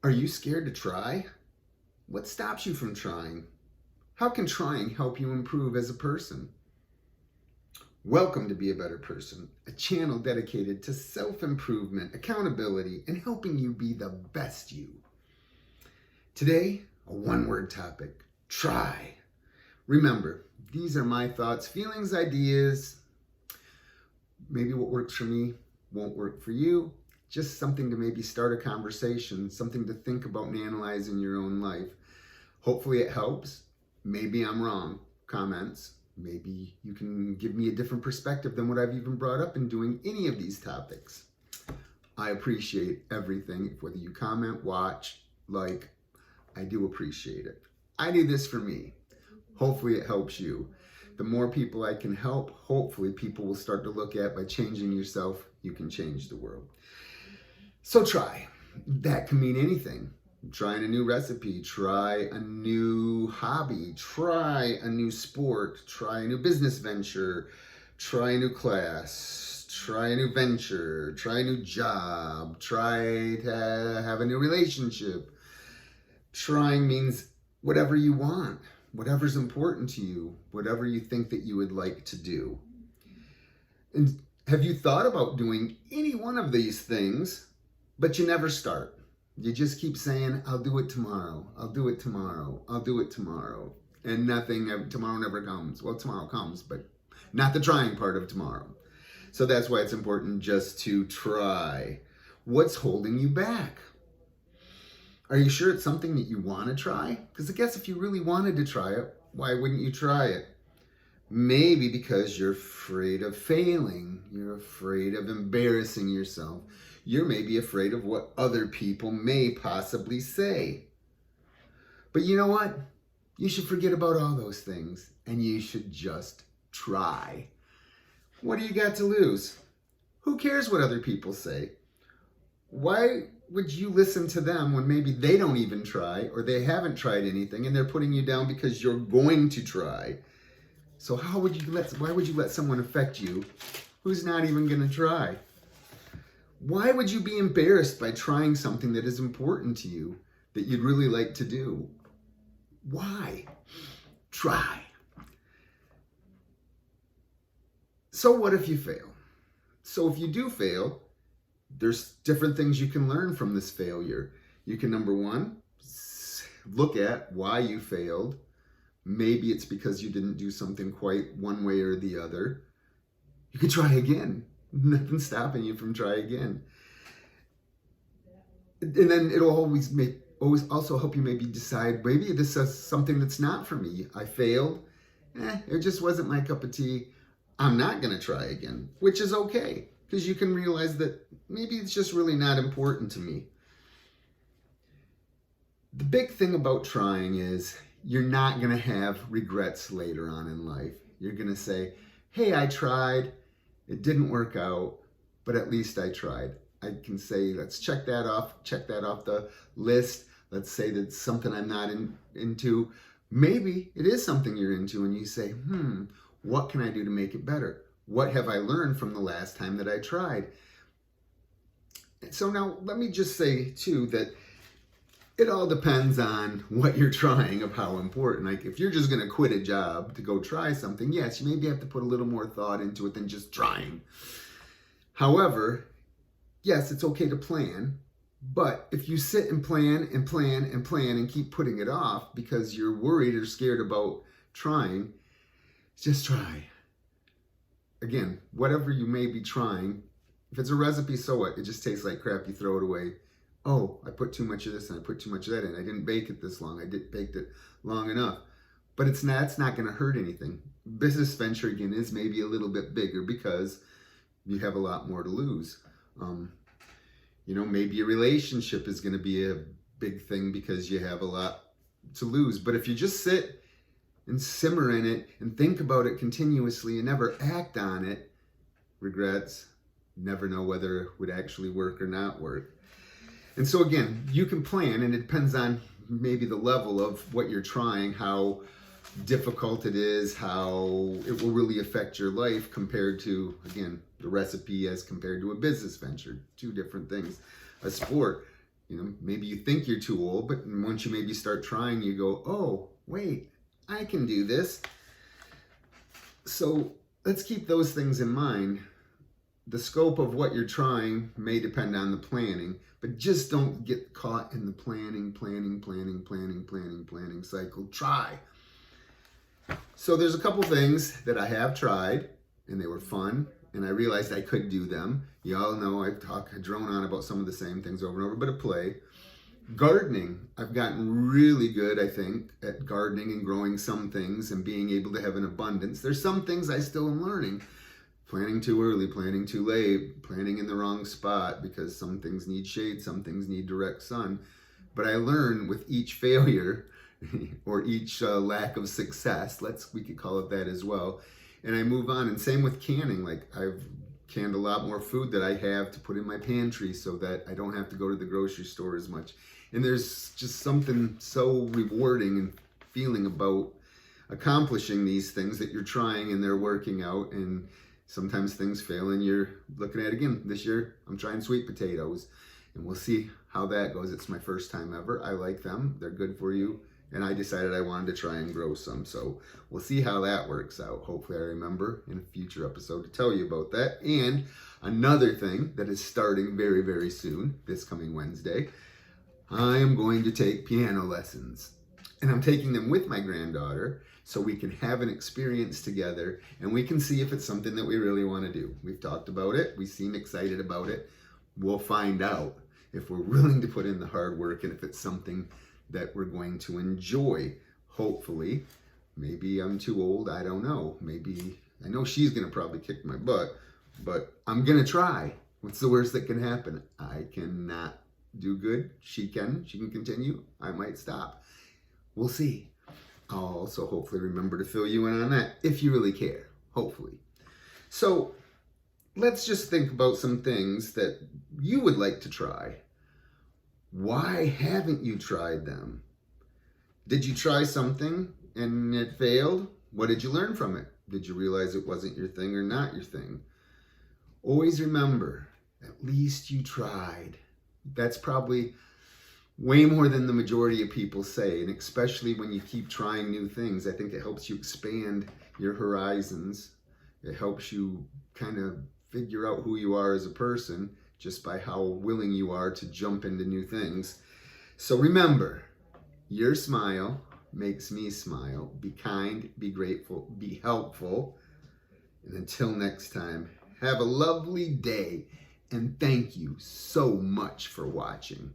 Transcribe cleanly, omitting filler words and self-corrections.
Are you scared to try? What stops you from trying? How can trying help you improve as a person? Welcome to Be a Better Person, a channel dedicated to self-improvement, accountability, and helping you be the best you. Today, a one-word topic, try. Remember, these are my thoughts, feelings, ideas. Maybe what works for me won't work for you. Just something to maybe start a conversation, something to think about and analyze in your own life. Hopefully it helps. Maybe I'm wrong. Comments. Maybe you can give me a different perspective than what I've even brought up in doing any of these topics. I appreciate everything, whether you comment, watch, like. I do appreciate it. I do this for me. Hopefully it helps you. The more people I can help, hopefully people will start to look at by changing yourself, you can change the world. So try. That can mean anything. Trying a new recipe, try a new hobby, try a new sport, try a new business venture, try a new class, try a new venture, try a new job, try to have a new relationship. Trying means whatever you want, whatever's important to you, whatever you think that you would like to do. And have you thought about doing any one of these things, but you never start? You just keep saying, I'll do it tomorrow, I'll do it tomorrow, I'll do it tomorrow. And tomorrow never comes. Well, tomorrow comes, but not the trying part of tomorrow. So that's why it's important just to try. What's holding you back? Are you sure it's something that you want to try? Because I guess if you really wanted to try it, why wouldn't you try it? Maybe because you're afraid of failing. You're afraid of embarrassing yourself. You're maybe afraid of what other people may possibly say. But you know what? You should forget about all those things and you should just try. What do you got to lose? Who cares what other people say? Why would you listen to them when maybe they don't even try or they haven't tried anything and they're putting you down because you're going to try? So why would you let someone affect you who's not even going to try? Why would you be embarrassed by trying something that is important to you that you'd really like to do? Why? Try. So what if you fail? So if you do fail, there's different things you can learn from this failure. You can, number one, look at why you failed. Maybe it's because you didn't do something quite one way or the other. You can try again. Nothing's stopping you from trying again. And then it'll always also help you maybe decide, maybe this is something that's not for me. I failed. It just wasn't my cup of tea. I'm not going to try again, which is okay. Because you can realize that maybe it's just really not important to me. The big thing about trying is you're not going to have regrets later on in life. You're going to say, hey, I tried. It didn't work out, but at least I tried. I can say, let's check that off the list. Let's say that's something I'm not into. Maybe it is something you're into and you say, what can I do to make it better? What have I learned from the last time that I tried? So now let me just say too that it all depends on what you're trying, of how important. Like if you're just going to quit a job to go try something, yes, you maybe have to put a little more thought into it than just trying. However, yes, it's okay to plan, but if you sit and plan and plan and plan and keep putting it off because you're worried or scared about trying, just try. Again, whatever you may be trying, if it's a recipe, so what? It just tastes like crap, you throw it away. Oh, I put too much of this and I put too much of that in. I didn't bake it this long. I baked it long enough. But it's not going to hurt anything. Business venture, again, is maybe a little bit bigger because you have a lot more to lose. Maybe a relationship is going to be a big thing because you have a lot to lose. But if you just sit and simmer in it and think about it continuously and never act on it, regrets, never know whether it would actually work or not work. And so again, you can plan, and it depends on maybe the level of what you're trying, how difficult it is, how it will really affect your life compared to, again, the recipe as compared to a business venture. Two different things. A sport, maybe you think you're too old, but once you maybe start trying, you go, oh, wait, I can do this. So let's keep those things in mind. The scope of what you're trying may depend on the planning, but just don't get caught in the planning cycle. Try. So there's a couple things that I have tried, and they were fun, and I realized I could do them. You all know I drone on about some of the same things over and over, but a play. Gardening. I've gotten really good, I think, at gardening and growing some things and being able to have an abundance. There's some things I still am learning. Planting too early, planting too late, planting in the wrong spot, because some things need shade, some things need direct sun. But I learn with each failure or each lack of success, we could call it that as well. And I move on. And same with canning. Like, I've canned a lot more food that I have to put in my pantry so that I don't have to go to the grocery store as much. And there's just something so rewarding and feeling about accomplishing these things that you're trying and they're working out. And sometimes things fail and you're looking at it again. This year, I'm trying sweet potatoes, and we'll see how that goes. It's my first time ever. I like them. They're good for you. And I decided I wanted to try and grow some. So we'll see how that works out. Hopefully I remember in a future episode to tell you about that. And another thing that is starting very, very soon, this coming Wednesday, I am going to take piano lessons. And I'm taking them with my granddaughter so we can have an experience together and we can see if it's something that we really want to do. We've talked about it. We seem excited about it. We'll find out if we're willing to put in the hard work and if it's something that we're going to enjoy, hopefully. Maybe I'm too old, I don't know. Maybe, I know she's gonna probably kick my butt, but I'm gonna try. What's the worst that can happen? I cannot do good. She can continue. I might stop. We'll see. I'll also hopefully remember to fill you in on that if you really care, hopefully. So let's just think about some things that you would like to try. Why haven't you tried them? Did you try something and it failed? What did you learn from it? Did you realize it wasn't your thing or not your thing? Always remember, at least you tried. That's probably way more than the majority of people say, and especially when you keep trying new things, I think it helps you expand your horizons. It helps you kind of figure out who you are as a person just by how willing you are to jump into new things. So remember, your smile makes me smile. Be kind, be grateful, be helpful. And until next time, have a lovely day, and thank you so much for watching.